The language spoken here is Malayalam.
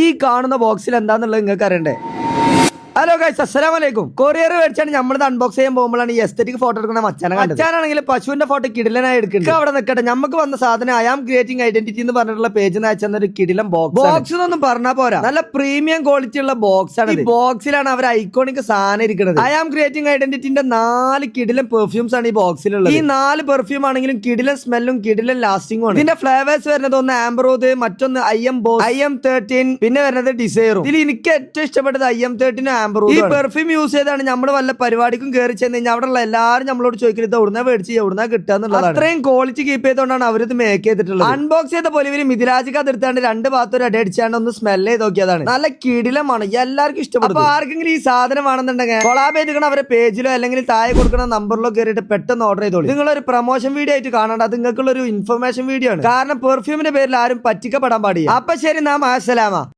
ഈ കാണുന്ന ബോക്സിൽ എന്താന്നുള്ളത് നിങ്ങൾക്ക് അറിയണ്ടേ? ഹലോ ഗൈസ്, അസ്സലാമലൈക്കും. കൊറിയർ മേടിച്ചാണ് നമ്മളിത് അൺബോക്സ് ചെയ്യാൻ പോകുമ്പോഴാണ് ഈ എസ്തെറ്റിക് ഫോട്ടോ എടുക്കുന്ന മച്ചാനാണെങ്കിൽ പശുവിന്റെ ഫോട്ടോ കിടിലനായി എടുക്കുന്നത്. അവിടെ നിൽക്കട്ടെ, നമുക്ക് വന്ന സാധനം ഐ ആം ക്രിയേറ്റിംഗ് ഐഡന്റിറ്റി എന്ന് പറഞ്ഞിട്ടുള്ള പേജിൽ നിന്ന് അയച്ചെന്ന ഒരു കിടിലൻ ബോക്സ് എന്നൊന്നും പറഞ്ഞാൽ പോരാ, നല്ല പ്രീമിയം ക്വാളിറ്റി ഉള്ള ബോക്സ് ആണ്. ഈ ബോക്സിലാണ് അവർ ഐക്കോണിക് സാധനം ഇരിക്കുന്നത്. ഐ ആം ക്രിയേറ്റിംഗ് ഐഡന്റിറ്റിന്റെ 4 കിടിലൻ പെർഫ്യൂംസ് ആണ് ഈ ബോക്സിലുള്ളത്. ഈ 4 പെർഫ്യൂം ആണെങ്കിലും കിടിലൻ സ്മെല്ലും കിടിലൻ ലാസ്റ്റിംഗും ആണ്. ഇതിന്റെ ഫ്ലേവേഴ്സ് വരുന്നത് ഒന്ന് ആംബ്രോത്, മറ്റൊന്ന് IM13, പിന്നെ വരുന്നത് ഡിസൈറും. ഇതിൽ എനിക്ക് ഏറ്റവും ഇഷ്ടപ്പെട്ടത് IM13 ഈ പെർഫ്യൂം യൂസ് ചെയ്താണ് നമ്മൾ വല്ല പരിപാടിക്കും കയറി ചെന്ന് കഴിഞ്ഞാൽ അവിടെ ഉള്ള എല്ലാവരും നമ്മളോട് ചോദിക്കുന്നത് എവിടുന്ന മേടിച്ച് എവിടുന്ന കിട്ടുക എന്നുള്ളത്. അത്രയും ക്വാളിറ്റി കീപ്പ് ചെയ്തുകൊണ്ടാണ് അവരിത് മേക്ക് ചെയ്തിട്ടുള്ളത്. അൺബോക്സ് ചെയ്ത പോലെ മിഥിലാജിക്ക് അതെടുത്താണ്ട് 2 ഭാഗത്തും ഒരു അടിച്ചാണ്ട് ഒന്ന് സ്മെല്ല് ചെയ്ത് നോക്കിയതാണ്. നല്ല കിടിലമാണ്, എല്ലാവർക്കും ഇഷ്ടപ്പെടും. അപ്പൊ ആർക്കെങ്കിലും ഈ സാധനം ആണെന്നുണ്ടെങ്കിൽ കൊളാബ് ചെയ്തിരിക്കണം അവരുടെ പേജിലോ അല്ലെങ്കിൽ താഴെ കൊടുക്കുന്ന നമ്പറിലോ കയറിയിട്ട് പെട്ടെന്ന് ഓർഡർ ചെയ്തോളൂ. നിങ്ങളൊരു പ്രൊമോഷൻ വീഡിയോ ആയിട്ട് കാണണ്ട, അത് നിങ്ങൾക്കുള്ള ഒരു ഇൻഫർമേഷൻ വീഡിയോ ആണ്. കാരണം പെർഫ്യൂമിന്റെ പേരിൽ ആരും പറ്റിക്കപ്പെടാൻ പാടില്ല. അപ്പൊ ശരി, നാം അസ്സലാമ.